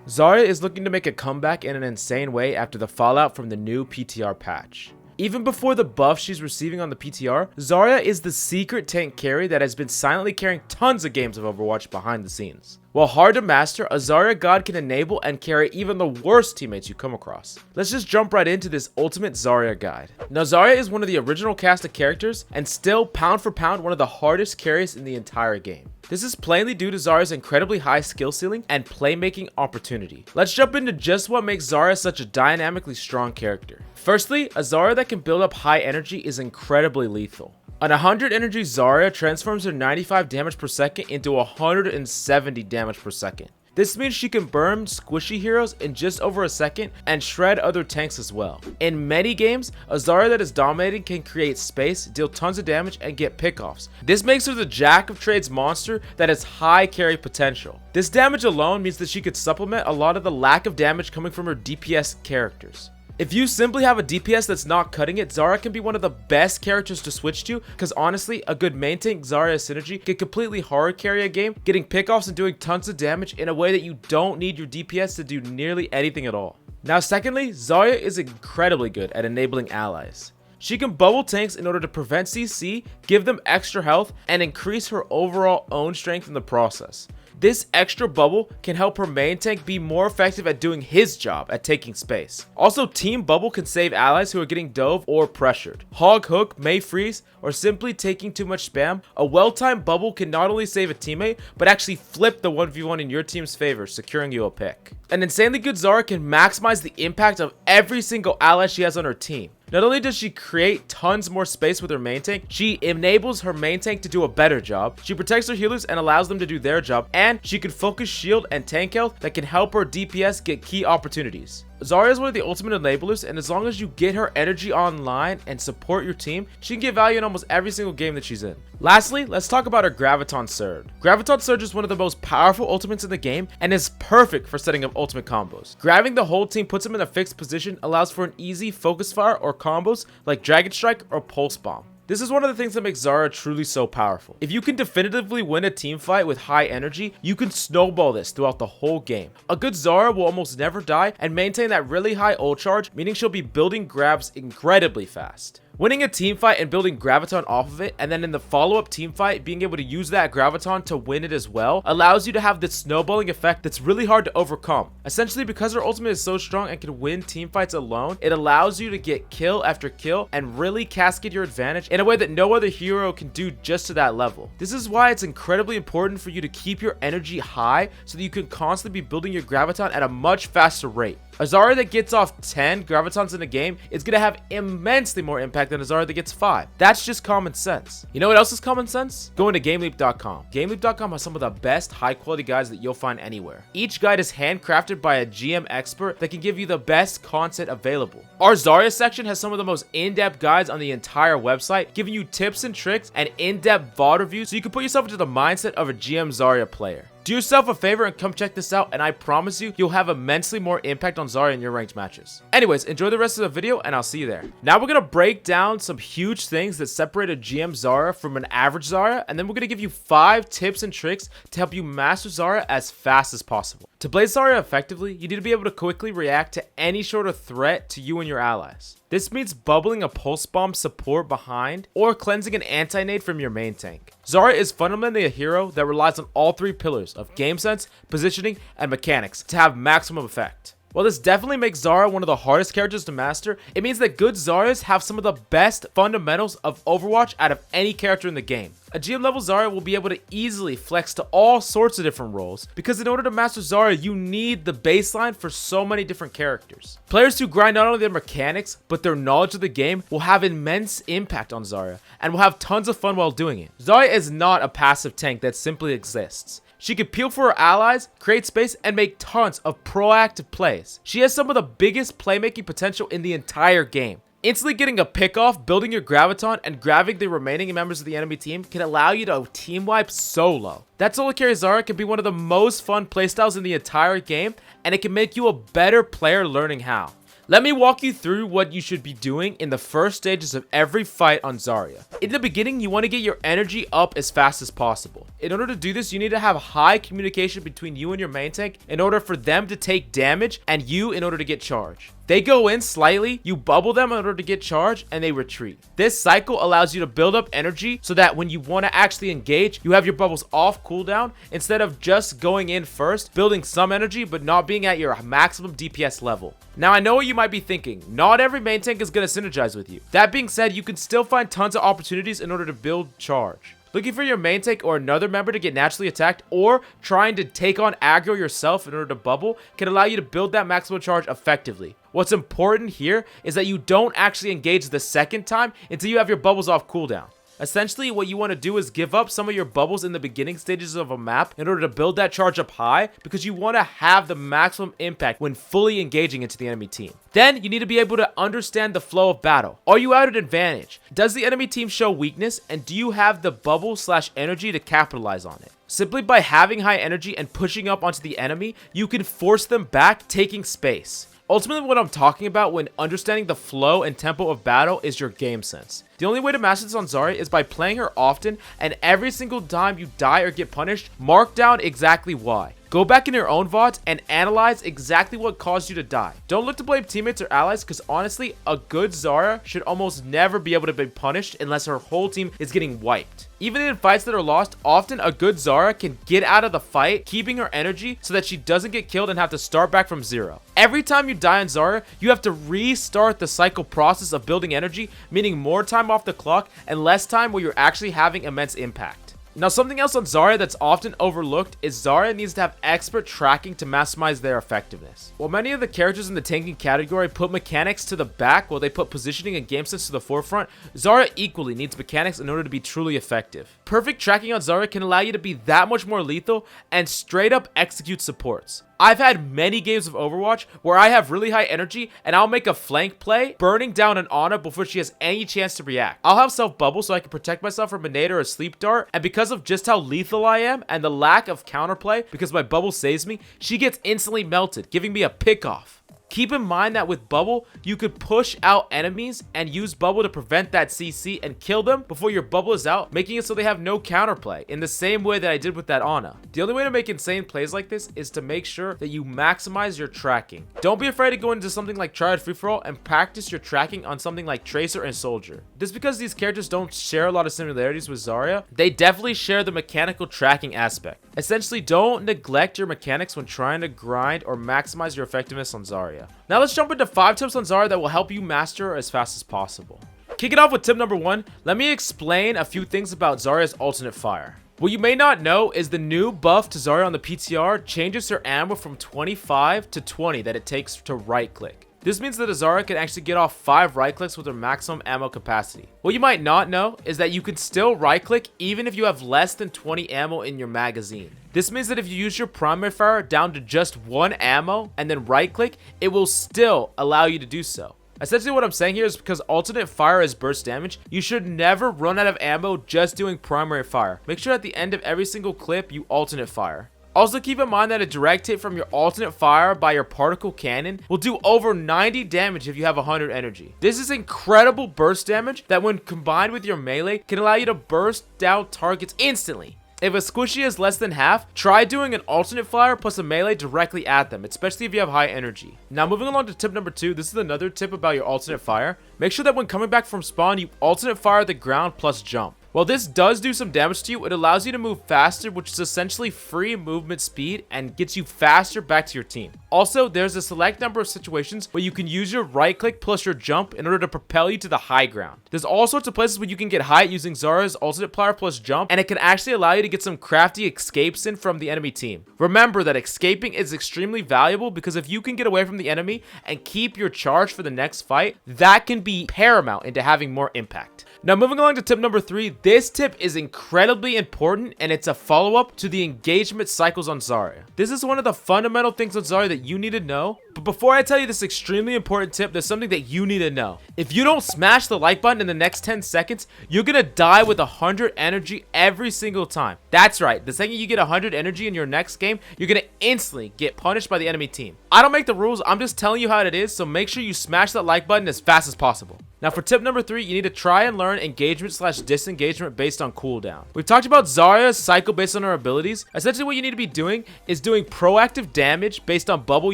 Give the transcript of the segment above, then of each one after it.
Zarya is looking to make a comeback in an insane way after the fallout from the new PTR patch. Even before the buff she's receiving on the PTR, Zarya is the secret tank carry that has been silently carrying tons of games of Overwatch behind the scenes. While hard to master, a Zarya god can enable and carry even the worst teammates you come across. Let's just jump right into this ultimate Zarya guide. Now Zarya is one of the original cast of characters and still pound for pound one of the hardest carries in the entire game. This is plainly due to Zarya's incredibly high skill ceiling and playmaking opportunity. Let's jump into just what makes Zarya such a dynamically strong character. Firstly, a Zarya that can build up high energy is incredibly lethal. An 100 energy Zarya transforms her 95 damage per second into 170 damage per second. This means she can burn squishy heroes in just over a second and shred other tanks as well. In many games, a Zarya that is dominating can create space, deal tons of damage, and get pickoffs. This makes her the jack of trades monster that has high carry potential. This damage alone means that she could supplement a lot of the lack of damage coming from her DPS characters. If you simply have a DPS that's not cutting it, Zarya can be one of the best characters to switch to, because honestly, a good main tank Zarya synergy can completely hard carry a game, getting pickoffs and doing tons of damage in a way that you don't need your DPS to do nearly anything at all. Now secondly, Zarya is incredibly good at enabling allies. She can bubble tanks in order to prevent CC, give them extra health, and increase her overall own strength in the process. This extra bubble can help her main tank be more effective at doing his job at taking space. Also, Team Bubble can save allies who are getting dove or pressured. Hog Hook, May Freeze, or simply taking too much spam. A well-timed bubble can not only save a teammate, but actually flip the 1v1 in your team's favor, securing you a pick. An insanely good Zarya can maximize the impact of every single ally she has on her team. Not only does she create tons more space with her main tank, she enables her main tank to do a better job, she protects her healers and allows them to do their job, and she can focus shield and tank health that can help her DPS get key opportunities. Zarya is one of the ultimate enablers, and as long as you get her energy online and support your team, she can get value in almost every single game that she's in. Lastly, let's talk about her Graviton Surge. Graviton Surge is one of the most powerful ultimates in the game and is perfect for setting up ultimate combos. Grabbing the whole team puts them in a fixed position allows for an easy focus fire or combos like Dragon Strike or Pulse Bomb. This is one of the things that makes Zarya truly so powerful. If you can definitively win a team fight with high energy, you can snowball this throughout the whole game. A good Zarya will almost never die and maintain that really high ult charge, meaning she'll be building grabs incredibly fast. Winning a team fight and building Graviton off of it, and then in the follow-up team fight being able to use that Graviton to win it as well, allows you to have this snowballing effect that's really hard to overcome. Essentially, because her ultimate is so strong and can win team fights alone, it allows you to get kill after kill and really cascade your advantage in a way that no other hero can do just to that level. This is why it's incredibly important for you to keep your energy high so that you can constantly be building your Graviton at a much faster rate. A Zarya that gets off 10 Gravitons in a game is going to have immensely more impact than a Zarya that gets 5. That's just common sense. You know what else is common sense? Going to GameLeap.com. GameLeap.com has some of the best high quality guides that you'll find anywhere. Each guide is handcrafted by a GM expert that can give you the best content available. Our Zarya section has some of the most in-depth guides on the entire website, giving you tips and tricks and in-depth VOD reviews so you can put yourself into the mindset of a GM Zarya player. Do yourself a favor and come check this out, and I promise you, you'll have immensely more impact on Zarya in your ranked matches. Anyways, enjoy the rest of the video, and I'll see you there. Now we're gonna break down some huge things that separate a GM Zarya from an average Zarya, and then we're gonna give you 5 tips and tricks to help you master Zarya as fast as possible. To play Zarya effectively, you need to be able to quickly react to any sort of threat to you and your allies. This means bubbling a pulse bomb support behind or cleansing an anti-nade from your main tank. Zarya is fundamentally a hero that relies on all 3 pillars of game sense, positioning, and mechanics to have maximum effect. While this definitely makes Zarya one of the hardest characters to master, it means that good Zaryas have some of the best fundamentals of Overwatch out of any character in the game. A GM level Zarya will be able to easily flex to all sorts of different roles, because in order to master Zarya, you need the baseline for so many different characters. Players who grind not only their mechanics, but their knowledge of the game will have immense impact on Zarya, and will have tons of fun while doing it. Zarya is not a passive tank that simply exists. She can peel for her allies, create space, and make tons of proactive plays. She has some of the biggest playmaking potential in the entire game. Instantly getting a pick off, building your Graviton, and grabbing the remaining members of the enemy team can allow you to team wipe solo. That solo carry Zarya can be one of the most fun playstyles in the entire game, and it can make you a better player learning how. Let me walk you through what you should be doing in the first stages of every fight on Zarya. In the beginning, you want to get your energy up as fast as possible. In order to do this, you need to have high communication between you and your main tank in order for them to take damage and you in order to get charge. They go in slightly, you bubble them in order to get charged, and they retreat. This cycle allows you to build up energy so that when you want to actually engage, you have your bubbles off cooldown instead of just going in first, building some energy but not being at your maximum DPS level. Now, I know what you might be thinking. Not every main tank is going to synergize with you. That being said, you can still find tons of opportunities in order to build charge. Looking for your main tank or another member to get naturally attacked, or trying to take on aggro yourself in order to bubble, can allow you to build that maximum charge effectively. What's important here is that you don't actually engage the second time until you have your bubbles off cooldown. Essentially, what you want to do is give up some of your bubbles in the beginning stages of a map in order to build that charge up high, because you want to have the maximum impact when fully engaging into the enemy team. Then, you need to be able to understand the flow of battle. Are you at an advantage? Does the enemy team show weakness? And do you have the bubble/energy to capitalize on it? Simply by having high energy and pushing up onto the enemy, you can force them back, taking space. Ultimately, what I'm talking about when understanding the flow and tempo of battle is your game sense. The only way to master this on Zarya is by playing her often, and every single time you die or get punished, mark down exactly why. Go back in your own VODs and analyze exactly what caused you to die. Don't look to blame teammates or allies, because honestly, a good Zarya should almost never be able to be punished unless her whole team is getting wiped. Even in fights that are lost, often a good Zarya can get out of the fight, keeping her energy so that she doesn't get killed and have to start back from zero. Every time you die on Zarya, you have to restart the cycle process of building energy, meaning more time off the clock and less time where you're actually having immense impact. Now, something else on Zarya that's often overlooked is Zarya needs to have expert tracking to maximize their effectiveness. While many of the characters in the tanking category put mechanics to the back while they put positioning and game sense to the forefront, Zarya equally needs mechanics in order to be truly effective. Perfect tracking on Zarya can allow you to be that much more lethal and straight up execute supports. I've had many games of Overwatch where I have really high energy and I'll make a flank play, burning down an Ana before she has any chance to react. I'll have self-bubble so I can protect myself from a nade or a sleep dart, and because of just how lethal I am and the lack of counterplay because my bubble saves me, she gets instantly melted, giving me a pick-off. Keep in mind that with bubble, you could push out enemies and use bubble to prevent that CC and kill them before your bubble is out, making it so they have no counterplay, in the same way that I did with that Ana. The only way to make insane plays like this is to make sure that you maximize your tracking. Don't be afraid to go into something like Triad Free-For-All and practice your tracking on something like Tracer and Soldier. Just because these characters don't share a lot of similarities with Zarya, they definitely share the mechanical tracking aspect. Essentially, don't neglect your mechanics when trying to grind or maximize your effectiveness on Zarya. Now let's jump into 5 tips on Zarya that will help you master her as fast as possible. Kicking off with tip number 1, let me explain a few things about Zarya's alternate fire. What you may not know is the new buff to Zarya on the PTR changes her ammo from 25 to 20 that it takes to right click. This means that a Zarya can actually get off 5 right clicks with her maximum ammo capacity. What you might not know is that you can still right click even if you have less than 20 ammo in your magazine. This means that if you use your primary fire down to just 1 ammo and then right click, it will still allow you to do so. Essentially what I'm saying here is because alternate fire is burst damage, you should never run out of ammo just doing primary fire. Make sure at the end of every single clip you alternate fire. Also, keep in mind that a direct hit from your alternate fire by your particle cannon will do over 90 damage if you have 100 energy. This is incredible burst damage that when combined with your melee can allow you to burst down targets instantly. If a squishy is less than half, try doing an alternate fire plus a melee directly at them, especially if you have high energy. Now moving along to tip number 2, this is another tip about your alternate fire. Make sure that when coming back from spawn, you alternate fire the ground plus jump. While this does do some damage to you, it allows you to move faster, which is essentially free movement speed and gets you faster back to your team. Also, there's a select number of situations where you can use your right click plus your jump in order to propel you to the high ground. There's all sorts of places where you can get high using Zarya's alternate fire plus jump, and it can actually allow you to get some crafty escapes in from the enemy team. Remember that escaping is extremely valuable because if you can get away from the enemy and keep your charge for the next fight, that can be paramount into having more impact. Now moving along to tip number 3, this tip is incredibly important and it's a follow-up to the engagement cycles on Zarya. This is one of the fundamental things on Zarya that you need to know But before I tell you this extremely important tip, there's something that you need to know. If you don't smash the like button in the next 10 seconds, you're gonna die with 100 energy every single time. That's right, the second you get 100 energy in your next game, you're gonna instantly get punished by the enemy team. I don't make the rules, I'm just telling you how it is, so make sure you smash that like button as fast as possible. Now for tip number 3, you need to try and learn engagement/disengagement based on cooldown. We've talked about Zarya's cycle based on her abilities. Essentially what you need to be doing is doing proactive damage based on bubble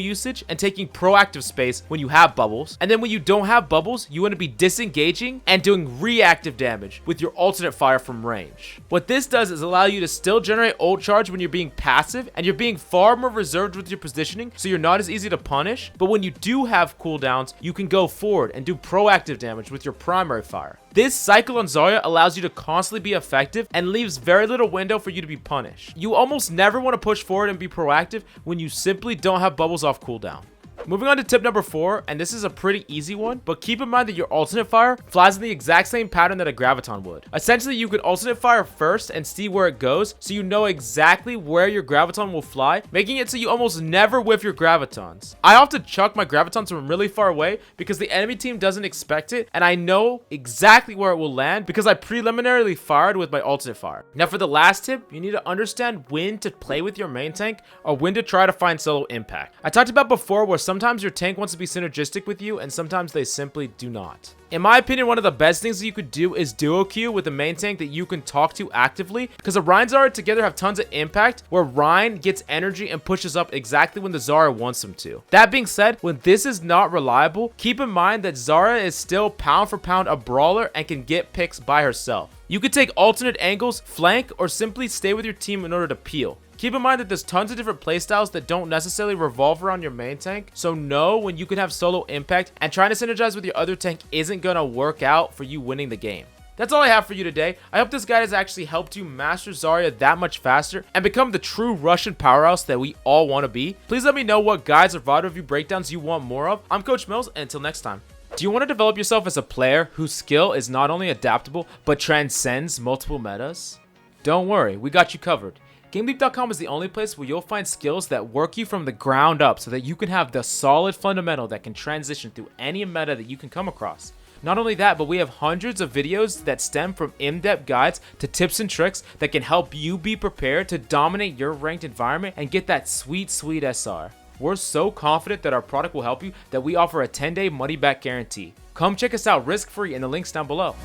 usage and taking proactive space when you have bubbles. And then when you don't have bubbles, you want to be disengaging and doing reactive damage with your alternate fire from range. What this does is allow you to still generate ult charge when you're being passive, and you're being far more reserved with your positioning, so you're not as easy to punish. But when you do have cooldowns, you can go forward and do proactive damage with your primary fire. This cycle on Zarya allows you to constantly be effective and leaves very little window for you to be punished. You almost never want to push forward and be proactive when you simply don't have bubbles off cooldown. Moving on to tip number 4, and this is a pretty easy one, but keep in mind that your alternate fire flies in the exact same pattern that a Graviton would. Essentially, you could alternate fire first and see where it goes, so you know exactly where your Graviton will fly, making it so you almost never whiff your Gravitons. I often chuck my Gravitons from really far away because the enemy team doesn't expect it, and I know exactly where it will land because I preliminarily fired with my alternate fire. Now for the last tip, you need to understand when to play with your main tank or when to try to find solo impact. I talked about before where sometimes your tank wants to be synergistic with you and sometimes they simply do not. In my opinion, one of the best things that you could do is duo queue with a main tank that you can talk to actively, because the Rein Zarya together have tons of impact where Rein gets energy and pushes up exactly when the Zarya wants him to. That being said, when this is not reliable, keep in mind that Zarya is still pound for pound a brawler and can get picks by herself. You could take alternate angles, flank, or simply stay with your team in order to peel. Keep in mind that there's tons of different playstyles that don't necessarily revolve around your main tank, so know when you can have solo impact, and trying to synergize with your other tank isn't gonna work out for you winning the game. That's all I have for you today. I hope this guide has actually helped you master Zarya that much faster and become the true Russian powerhouse that we all want to be. Please let me know what guides or VOD review breakdowns you want more of. I'm Coach Mills, and until next time. Do you want to develop yourself as a player whose skill is not only adaptable, but transcends multiple metas? Don't worry, we got you covered. GameLeap.com is the only place where you'll find skills that work you from the ground up so that you can have the solid fundamental that can transition through any meta that you can come across. Not only that, but we have hundreds of videos that stem from in-depth guides to tips and tricks that can help you be prepared to dominate your ranked environment and get that sweet, sweet SR. We're so confident that our product will help you that we offer a 10-day money-back guarantee. Come check us out risk-free in the links down below.